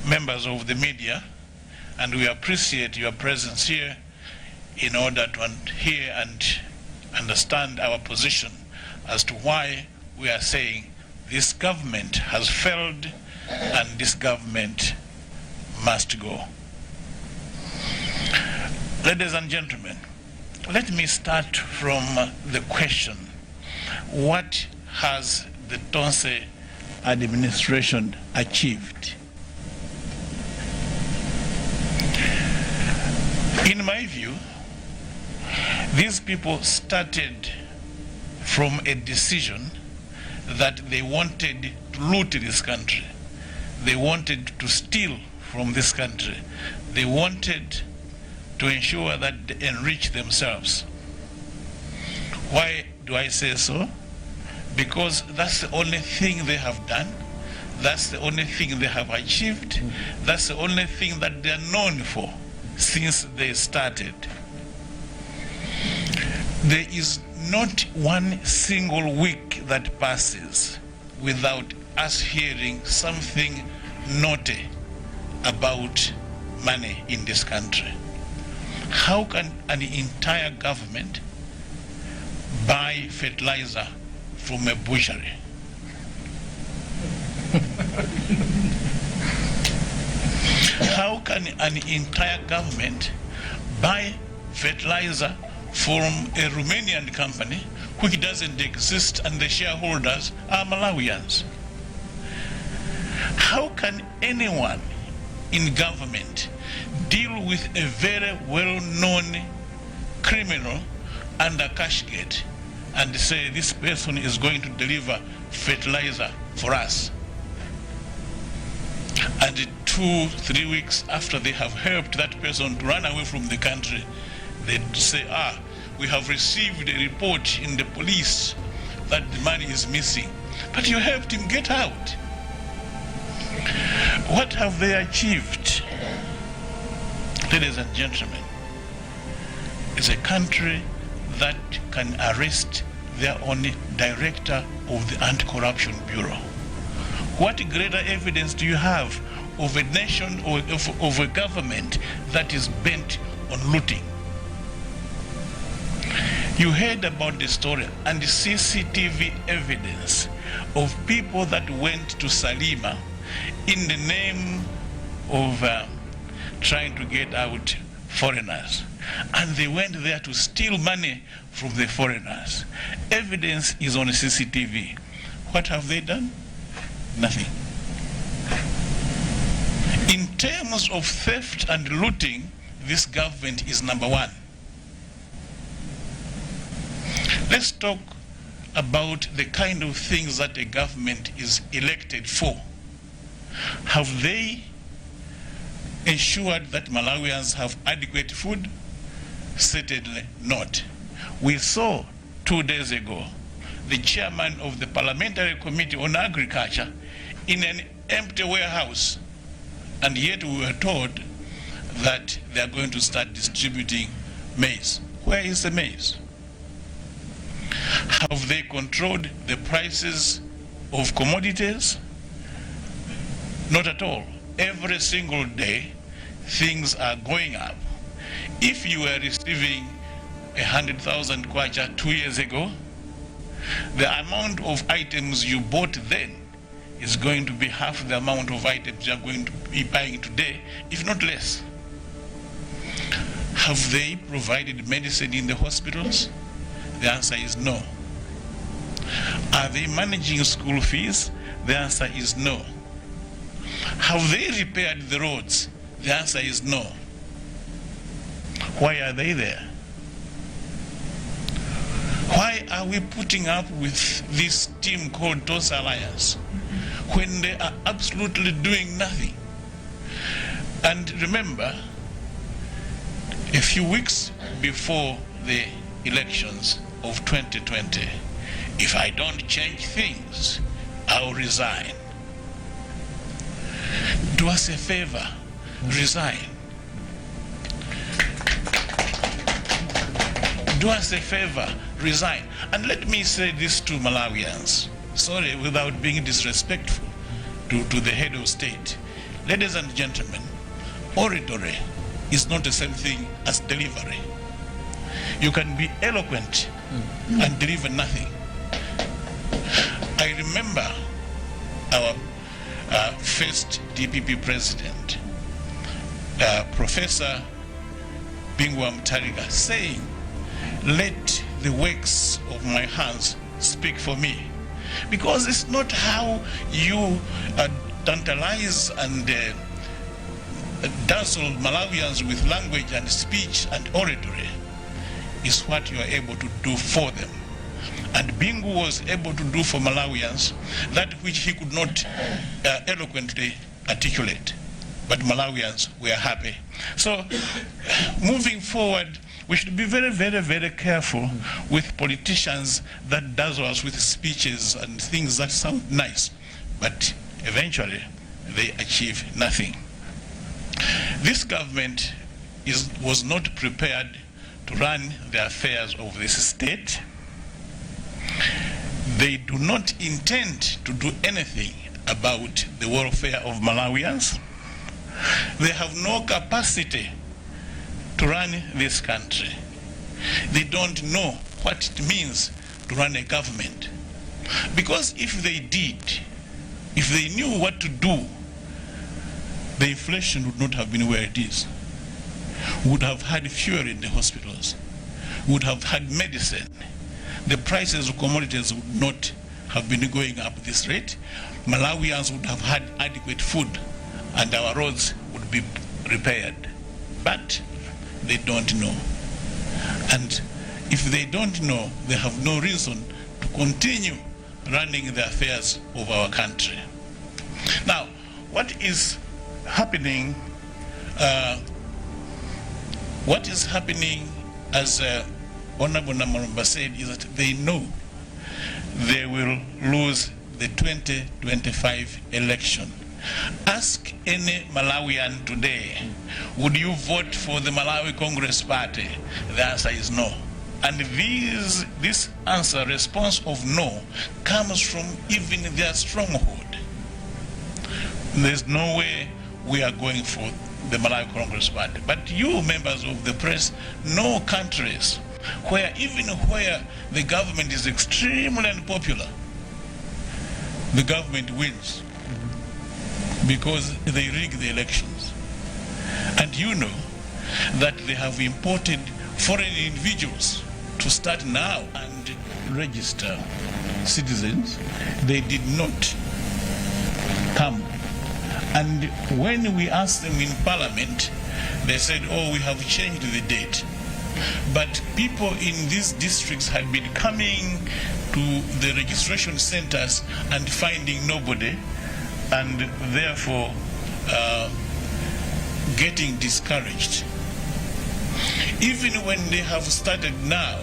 members of the media, and we appreciate your presence here in order to hear and understand our position as to why we are saying this government has failed and this government must go. Ladies and gentlemen, let me start from the question, what has the Tonse administration achieved? In my view, these people started from a decision that they wanted to loot this country. They wanted to steal from this country. They wanted to ensure that they enrich themselves. Why do I say so? Because that's the only thing they have done. That's the only thing they have achieved. That's the only thing that they are known for since they started. There is not one single week that passes without us hearing something naughty about money in this country. How can an entire government buy fertilizer from a butchery? How can an entire government buy fertilizer from a Romanian company which doesn't exist and the shareholders are Malawians? How can anyone in government deal with a very well-known criminal under cash gate and say this person is going to deliver fertilizer for us, and 2-3 weeks after they have helped that person to run away from the country, they say, we have received a report in the police that the money is missing, but you helped him get out. What have they achieved? Ladies and gentlemen, it's a country that can arrest their own director of the Anti-Corruption Bureau. What greater evidence do you have of a nation or of a government that is bent on looting? You heard about the story and the CCTV evidence of people that went to Salima in the name of trying to get out foreigners. And they went there to steal money from the foreigners. Evidence is on CCTV. What have they done? Nothing. In terms of theft and looting, this government is number one. Let's talk about the kind of things that a government is elected for. Have they ensured that Malawians have adequate food? Certainly not. We saw 2 days ago the chairman of the Parliamentary Committee on Agriculture in an empty warehouse, and yet we were told that they are going to start distributing maize. Where is the maize? Have they controlled the prices of commodities? Not at all. Every single day, things are going up. If you were receiving 100,000 kwacha 2 years ago, the amount of items you bought then is going to be half the amount of items you are going to be buying today, if not less. Have they provided medicine in the hospitals? The answer is no. Are they managing school fees? The answer is no. Have they repaired the roads? The answer is no. Why are they there? Why are we putting up with this team called Tonse Alliance when they are absolutely doing nothing? And remember, a few weeks before the elections of 2020, if I don't change things, I'll resign. Do us a favor, resign. Do us a favor, resign. And let me say this to Malawians, sorry, without being disrespectful to the head of state. Ladies and gentlemen, oratory is not the same thing as delivery. You can be eloquent and deliver nothing. I remember our first DPP president, Professor Bingwa Mutariga, saying, "Let the works of my hands speak for me." Because it's not how you tantalize and dazzle Malawians with language and speech and oratory is what you are able to do for them. And Bingu was able to do for Malawians that which he could not eloquently articulate. But Malawians were happy. So moving forward, we should be very, very, very careful with politicians that dazzle us with speeches and things that sound nice, but eventually they achieve nothing. This government was not prepared to run the affairs of this state. They do not intend to do anything about the welfare of Malawians. They have no capacity to run this country. They don't know what it means to run a government. Because if they did, if they knew what to do, the inflation would not have been where it is. We would have had fuel in the hospitals. We would have had medicine. The prices of commodities would not have been going up this rate. Malawians would have had adequate food and our roads would be repaired. But they don't know. And if they don't know, they have no reason to continue running the affairs of our country. Now, what is happening, as Honorable Namarumba said, is that they know they will lose the 2025 election. Ask any Malawian today, would you vote for the Malawi Congress Party? The answer is no. And this answer, response of no, comes from even their stronghold. There's no way we are going for the Malawi Congress Party. But you, members of the press, know countries where even where the government is extremely unpopular, the government wins because they rig the elections. And you know that they have imported foreign individuals to start now and register citizens. They did not come. And when we asked them in Parliament, they said, oh, we have changed the date. But people in these districts had been coming to the registration centers and finding nobody, and therefore getting discouraged. Even when they have started now,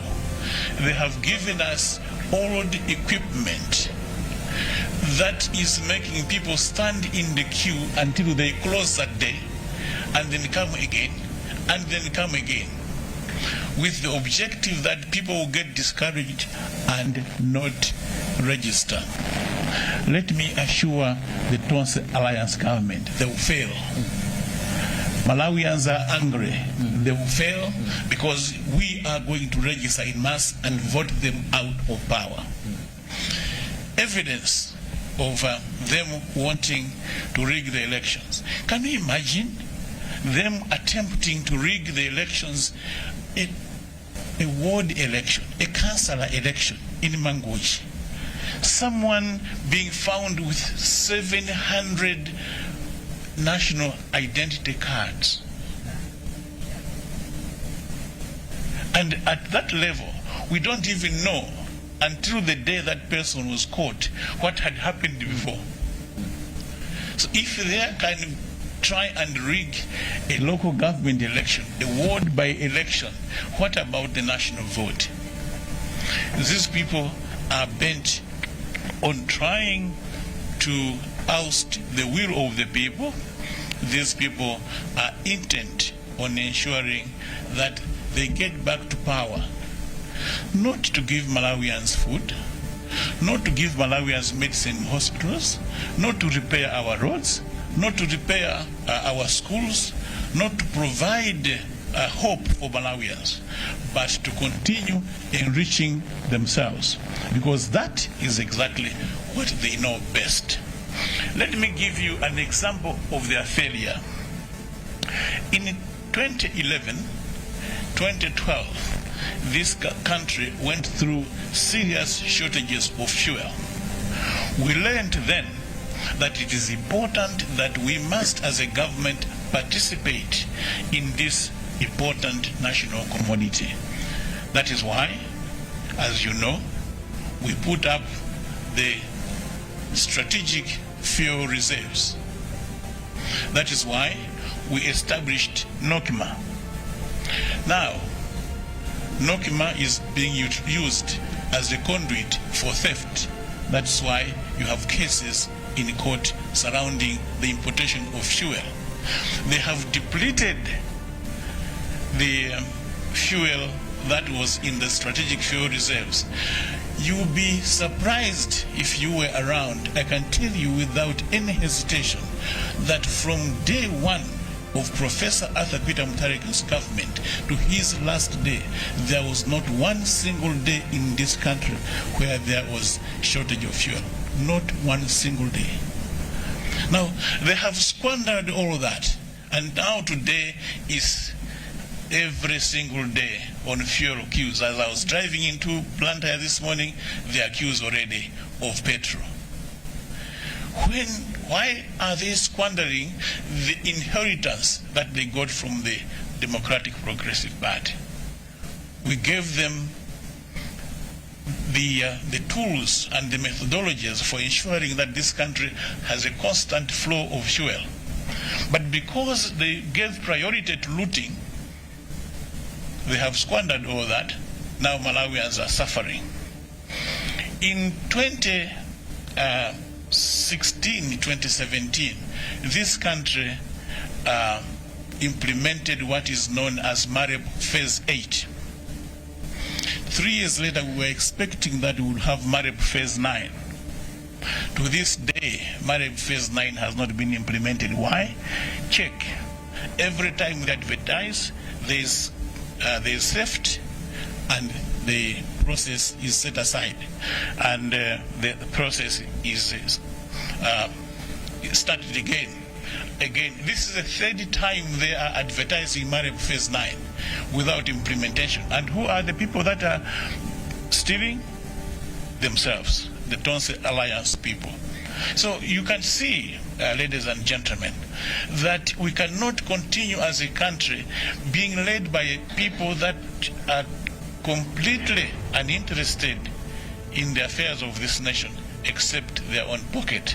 they have given us old equipment that is making people stand in the queue until they close that day, and then come again, and then come again, with the objective that people will get discouraged and not register. Let me assure the Tonse Alliance government, they will fail. Malawians are angry. They will fail because we are going to register in mass and vote them out of power. Evidence of them wanting to rig the elections. Can you imagine them attempting to rig the elections, a ward election, a councillor election in Mangochi? Someone being found with 700 national identity cards. And at that level, we don't even know until the day that person was caught what had happened before. So if they can try and rig a local government election, a ward by election, what about the national vote? These people are bent on trying to oust the will of the people. These people are intent on ensuring that they get back to power. Not to give Malawians food, not to give Malawians medicine in hospitals, not to repair our roads, not to repair our schools, not to provide hope for Malawians, but to continue enriching themselves, because that is exactly what they know best. Let me give you an example of their failure. In 2011, 2012, this country went through serious shortages of fuel. We learned then that it is important that we must, as a government, participate in this important national commodity. That is why, as you know, we put up the strategic fuel reserves. That is why we established NOKIMA. Now, NOKIMA is being used as a conduit for theft. That's why you have cases in court surrounding the importation of fuel. They have depleted the fuel that was in the strategic fuel reserves. You will be surprised if you were around. I can tell you without any hesitation that from day one of Professor Arthur Peter Mutharika's government to his last day, there was not one single day in this country where there was shortage of fuel. Not one single day. Now, they have squandered all that, and now today is every single day on fuel queues. As I was driving into Blantyre this morning, they are queues already of petrol. Why are they squandering the inheritance that they got from the Democratic Progressive Party? We gave them the tools and the methodologies for ensuring that this country has a constant flow of fuel. But because they gave priority to looting, they have squandered all that. Now Malawians are suffering. In 2016-2017, this country implemented what is known as MAREP Phase 8. 3 years later, we were expecting that we would have MAREP Phase 9. To this day, MAREP Phase 9 has not been implemented. Why? Check. Every time we advertise, there's theft, and the process is set aside, and the process is started again. This is the third time they are advertising MAREP Phase 9 without implementation. And who are the people that are stealing? Themselves, the Tonse Alliance people. So you can see, ladies and gentlemen, that we cannot continue as a country being led by people that are completely uninterested in the affairs of this nation except their own pocket.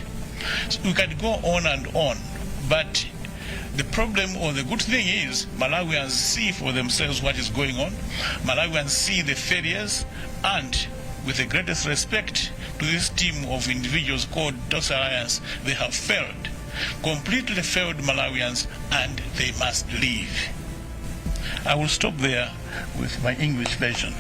So we can go on and on, but the problem, or the good thing is, Malawians see for themselves what is going on. Malawians see the failures, and with the greatest respect to this team of individuals called Tonse Alliance, they have failed, completely failed Malawians, and they must leave. I will stop there with my English version.